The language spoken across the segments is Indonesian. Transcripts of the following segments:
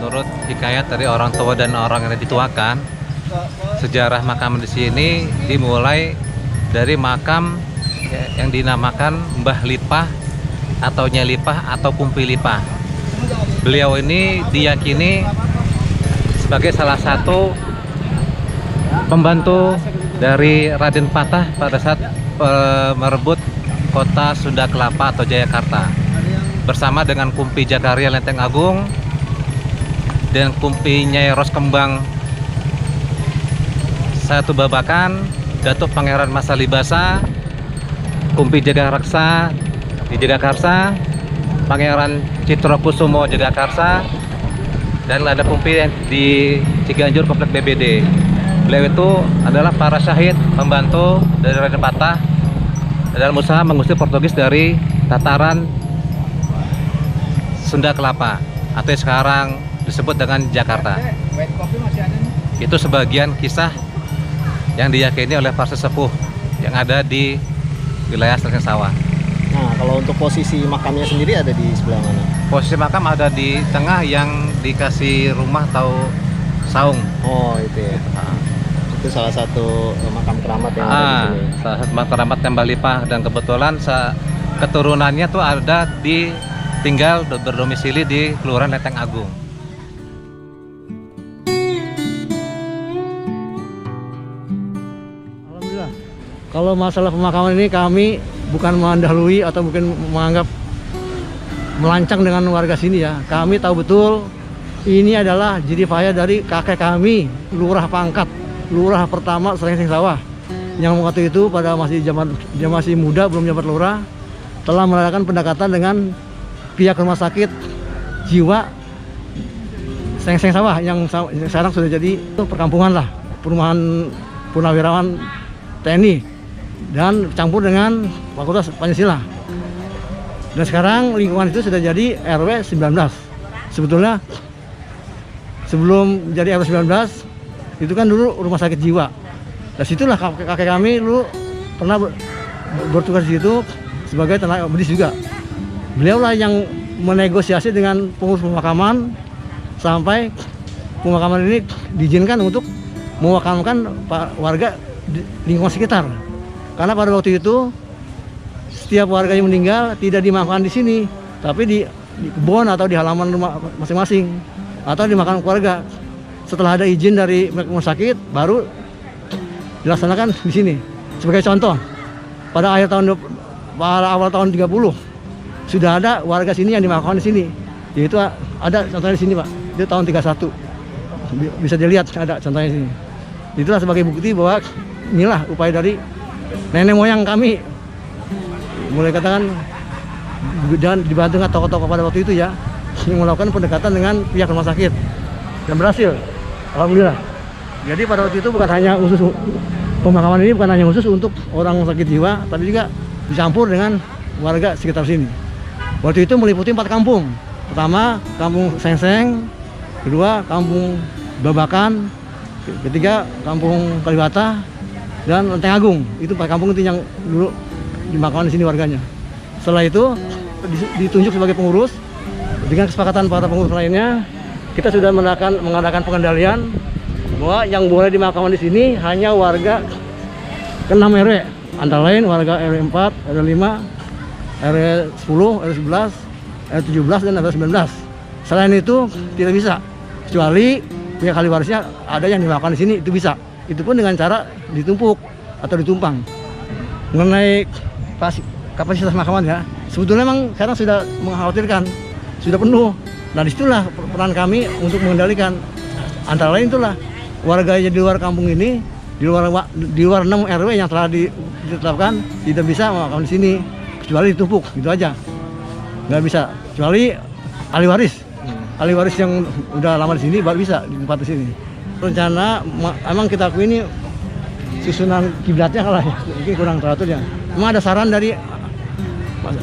menurut hikayat dari orang tua dan orang yang dituakan, sejarah makam di sini dimulai dari makam yang dinamakan Mbah Lipah atau Nyai Lipah atau Kumpi Lipah. Beliau ini diyakini sebagai salah satu pembantu dari Raden Patah pada saat merebut kota Sunda Kelapa atau Jayakarta, bersama dengan Kumpi Jakaria Lenteng Agung dan Kumpi Nyai Ros Kembang Satu Babakan, Datuk Pangeran Masalibasa, Kumpi Jagaraksa di Jagakarsa, Pangeran Citrokusumo Jagakarsa, dan ada Kumpi di Ciganjur Komplek BBD. Beliau itu adalah para syahid pembantu dari Raden Patah dalam usaha mengusir Portugis dari tataran Sunda Kelapa atau yang sekarang disebut dengan Jakarta. Itu sebagian kisah yang diyakini oleh para sesepuh yang ada di wilayah Selangseng Sawah. Nah, kalau untuk posisi makamnya sendiri ada di sebelah mana? Posisi makam ada di tengah yang dikasih rumah atau saung. Oh, itu ya. Itu salah satu makam keramat yang ada di sini. Salah satu makam keramat Mbah Lipah, dan kebetulan keturunannya tuh ada tinggal berdomisili di Kelurahan Lenteng Agung. Alhamdulillah. Kalau masalah pemakaman ini kami bukan mendahului atau mungkin menganggap melancang dengan warga sini ya. Kami tahu betul ini adalah jeripaya dari kakek kami, Lurah Pangkat, Lurah pertama Selangseng Sawah, yang waktu itu pada masih muda, belum jabat lurah, telah melakukan pendekatan dengan pihak rumah sakit jiwa Selangseng Sawah yang sekarang sudah jadi perkampungan lah, perumahan purnawirawan TNI, dan campur dengan Fakultas Pancasila. Dan sekarang lingkungan itu sudah jadi RW 19. Sebetulnya sebelum jadi RW 19 itu kan dulu rumah sakit jiwa. Dan situlah kakek kami dulu pernah bertugas di situ sebagai tenaga medis juga. Beliaulah yang menegosiasi dengan pengurus pemakaman sampai pemakaman ini diizinkan untuk memakamkan warga di lingkungan sekitar. Karena pada waktu itu setiap warga yang meninggal tidak dimakamkan di sini, tapi di kebun atau di halaman rumah masing-masing atau dimakamkan keluarga. Setelah ada izin dari rumah sakit, baru dilaksanakan di sini. Sebagai contoh, pada awal tahun 30 sudah ada warga sini yang dimakamkan di sini. Yaitu ada contohnya di sini, Pak. Itu tahun 31. Bisa dilihat ada contohnya di sini. Itulah sebagai bukti bahwa inilah upaya dari nenek moyang kami, mulai katakan, dan dibantu dengan tokoh-tokoh pada waktu itu ya, yang melakukan pendekatan dengan pihak rumah sakit dan berhasil, alhamdulillah. Jadi pada waktu itu bukan hanya khusus pemakaman ini, bukan hanya khusus untuk orang sakit jiwa, tapi juga dicampur dengan warga sekitar sini. Waktu itu meliputi 4 kampung. Pertama kampung Seng-Seng, kedua kampung Babakan, ketiga kampung Kalibata, dan Lenteng Agung. Itu 4 kampung itu yang dulu dimakamkan di sini warganya. Setelah itu ditunjuk sebagai pengurus. Dengan kesepakatan para pengurus lainnya, kita sudah mengadakan pengendalian bahwa yang boleh dimakamkan di sini hanya warga ke-6 RW, antara lain warga RW 4, RW 5, RW 10, RW 11, RW 17, dan RW 19. Selain itu tidak bisa, kecuali pihak ahli warisnya ada yang dimakamkan di sini, itu bisa. Itu pun dengan cara ditumpuk atau ditumpang. Mengenai kapasitas pemakaman ya, sebetulnya memang sekarang sudah mengkhawatirkan, sudah penuh. Nah, disitulah peran kami untuk mengendalikan. Antara lain itulah warga di luar kampung ini, di luar 6 RW yang telah ditetapkan tidak bisa memakamkan di sini, kecuali ditumpuk, gitu aja. Nggak bisa, kecuali ahli waris. Ahli waris yang udah lama di sini baru bisa ditempati di sini. Rencana emang kita akui ini susunan kiblatnya kalah ya, mungkin kurang teratur ya. Memang ada saran dari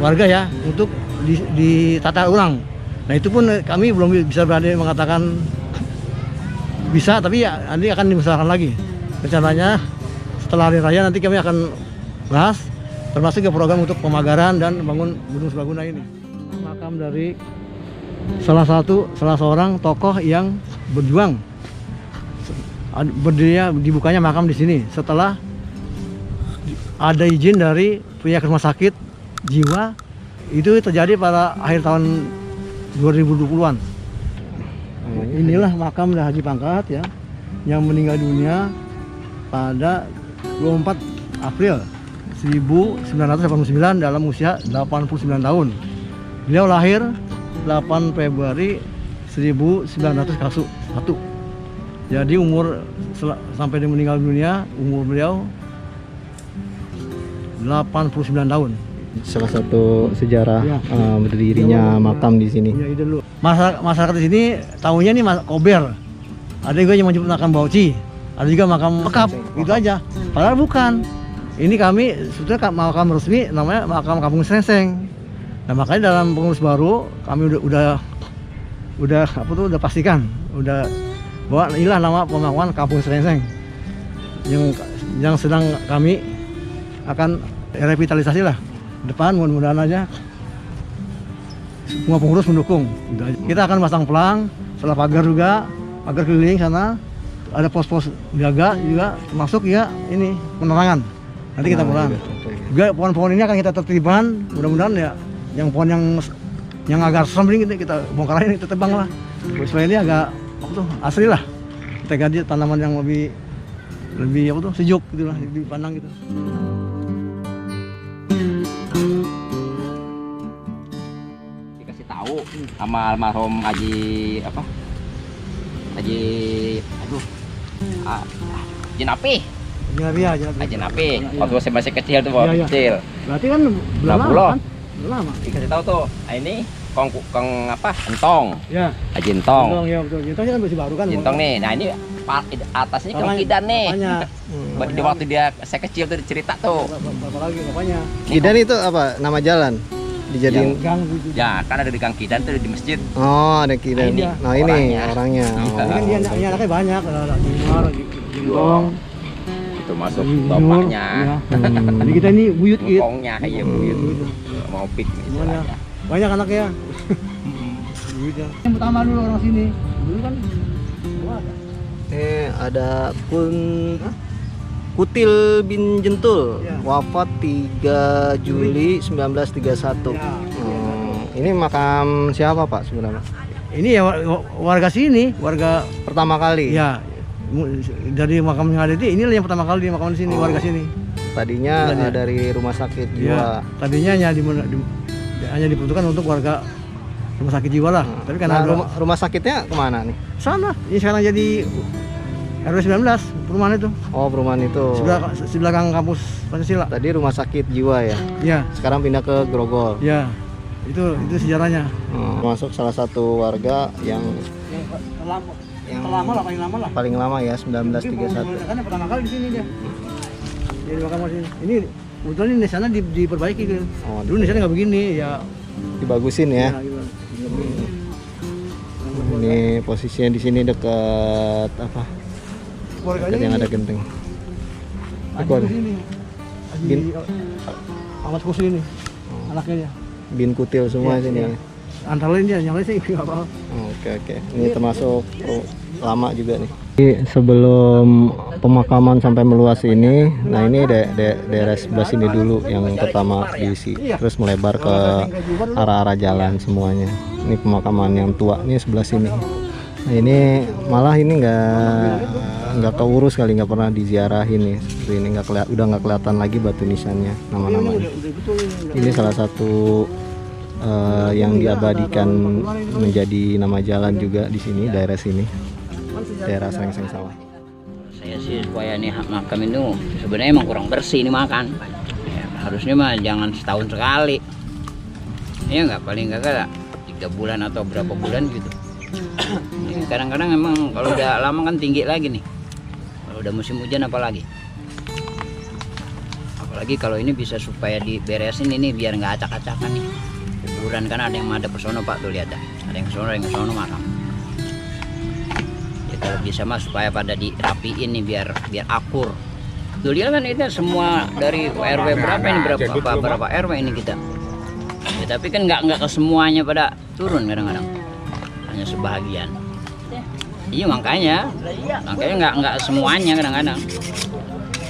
warga ya untuk ditata ulang. Nah, itu pun kami belum bisa berani mengatakan bisa, tapi ya nanti akan dimusyawarahkan lagi. Rencananya setelah hari raya nanti kami akan bahas, termasuk ke program untuk pemagaran dan bangun gedung serbaguna ini. Makam dari salah seorang tokoh yang berjuang berdirinya dibukanya makam di sini setelah ada izin dari pihak rumah sakit jiwa. Itu terjadi pada akhir tahun 2020-an. Inilah makam Haji Pangkat ya, yang meninggal dunia pada 24 April 1989 dalam usia 89 tahun. Beliau lahir 8 Februari 1901. Jadi umur sampai dia meninggal dunia, umur beliau 89 tahun. Salah satu sejarah Ya. berdirinya makam di sini. Ya, itu dulu. Masyarakat di sini tahunya nih Kober. Ada juga yang menyebut makam Bauci, ada juga makam Mekap, itu aja. Padahal bukan. Ini kami sebetulnya makam resmi namanya makam Kampung Srengseng. Nah, makanya dalam pengurus baru kami udah udah pastikan, udah bahwa inilah nama pemakaman Kampung Srengseng yang sedang kami akan revitalisasi lah. Depan mudah-mudahan aja semua pengurus mendukung. Kita akan pasang pelang, setelah pagar juga, pagar keliling sana, ada pos-pos jaga juga, termasuk ya ini penerangan. Nanti kita pulang. Juga pohon-pohon ini akan kita tertiban, mudah-mudahan ya yang pohon yang agak serem ini kita bongkar ini, kita tebang lah. Supaya ini agak asli lah. Kita ganti tanaman yang lebih sejuk gitu lah, dipandang gitu. Dikasih tahu sama almarhum Haji Napi. Haji Napi. Waktu saya masih kecil tuh, Iya. kecil. Berarti kan belum lama kan? Belum lama. Dikasih tahu tuh. Nah, ini kong entong. Ya. Haji Entong. Ya betul. Entong kan masih baru kan. Entong nih. Nah, ini atasnya kong kidan nih. Bapaknya. Di waktu saya kecil tuh cerita tuh. Bapak lagi bapaknya. Kidan itu apa? Nama jalan dijadiin. Gang gitu. Ya, kan ada di Kang Kidan tuh di masjid. Oh, ada Kidan. Nah, Nah, ini orangnya. orangnya. Ini kan dia anaknya banyak, ada Jumar, Jengkong, Itu masuk Jur, topaknya. ya. Jadi kita ini buyut gitu. Kongnya, iya buyut. Mau pik Semuanya. istilahnya. Banyak anaknya. Buyutnya. Yang pertama dulu orang sini. Dulu kan Ada Kutil bin Jentul, Ya. wafat 3 Juli 1931. Ya. Ini makam siapa Pak sebenarnya? ini ya warga sini, warga Pertama kali. ya dari makam yang ada ini yang pertama kali di makam di sini, warga sini. Tadinya Tadinya. dari rumah sakit Ya, jiwa. tadinya hanya diperuntukkan untuk warga rumah sakit jiwa lah. Tapi karena Nah, rumah sakitnya kemana nih? sana, ini sekarang jadi RW 19 perumahan itu. Oh, perumahan itu. Sebelah belakang kampus Pancasila. Tadi rumah sakit jiwa ya. Ya, Sekarang pindah ke Grogol. ya. Itu sejarahnya. Masuk salah satu warga yang Lama lah, paling lama lah. paling lama ya, 1931. Kan pertama kali di sini dia. Jadi makam di sini. Ini kebetulan ini di sana diperbaiki gitu. Oh, Dulu di sana nggak begini ya. dibagusin ya. Gitu. Ini posisinya di sini dekat apa? Keluarganya Dekat yang ini, ada genteng. Haji Keluarga. Kusi ini. Bin. Ahmad Kusi ini. Anaknya dia. Bin Kutil semua Iya, sini. iya. Antara lain dia, yang lain sih nggak apa-apa. Oke. Ini termasuk lama juga nih. Sebelum pemakaman sampai meluas ini, nah ini daerah sebelah sini dulu yang pertama diisi, terus melebar ke arah-arah jalan semuanya. Ini pemakaman yang tua nih sebelah sini. Nah ini malah ini nggak keurus kali, nggak pernah diziarahin nih. Seperti ini udah nggak kelihatan lagi batu nisannya, nama-namanya. Ini salah satu yang diabadikan menjadi nama jalan juga di sini, daerah sini, daerah Srengseng Sawah. Saya sih supaya nih makam itu sebenarnya emang kurang bersih nih makan. Ya, harusnya mah jangan setahun sekali. Ya nggak, paling nggak 3 bulan atau berapa bulan gitu. Ini kadang-kadang emang kalau udah lama kan tinggi lagi nih. Kalau udah musim hujan apalagi. Apalagi kalau ini bisa supaya diberesin ini biar nggak acak-acakan nih. Kuburan kan ada yang madep ke sono Pak, tuh lihat dah. Ada yang ke sono makam. Ya kalau bisa mah supaya pada dirapiin nih biar akur. Tuh lihat kan itu semua dari RW berapa ini, berapa RW ini kita. Ya, tapi kan nggak ke semuanya pada turun kadang-kadang. hanya sebahagian. Iya makanya nggak semuanya, kadang-kadang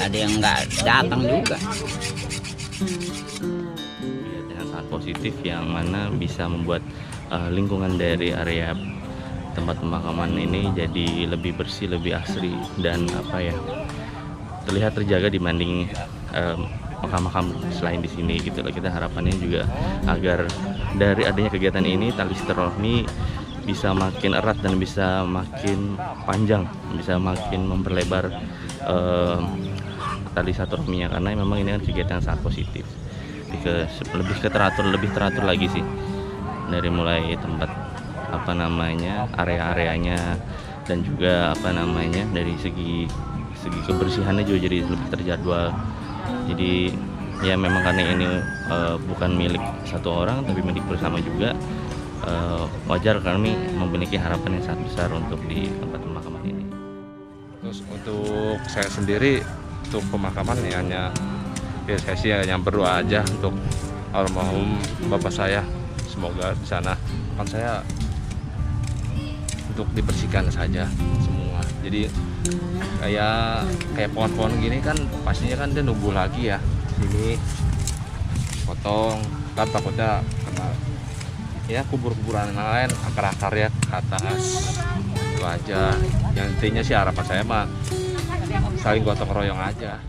ada yang nggak datang juga. Ya, dengan sangat positif yang mana bisa membuat lingkungan dari area tempat pemakaman ini jadi lebih bersih, lebih asri, dan terlihat terjaga dibanding makam-makam selain di sini gitu loh. Kita harapannya juga agar dari adanya kegiatan ini tali silaturahmi bisa makin erat dan bisa makin panjang, bisa makin memperlebar tali silaturahminya, karena memang ini kan kegiatan yang sangat positif. Lebih teratur lagi sih, dari mulai tempat area-areanya, dan juga dari segi kebersihannya juga jadi lebih terjadwal. Jadi ya memang karena ini bukan milik satu orang tapi milik bersama juga, wajar kami memiliki harapan yang sangat besar untuk di tempat pemakaman ini. Terus untuk saya sendiri, untuk pemakaman ya saya sih hanya berdoa aja untuk almarhum bapak saya, semoga di sana kan saya untuk dibersihkan saja semua. Jadi kayak pohon-pohon gini kan pastinya kan dia numbuh lagi ya, sini potong kan takutnya kena ya kubur-kuburan yang lain, akar-akar ya ke atas. Itu aja yang intinya sih, harapan saya mah saling gotong royong aja.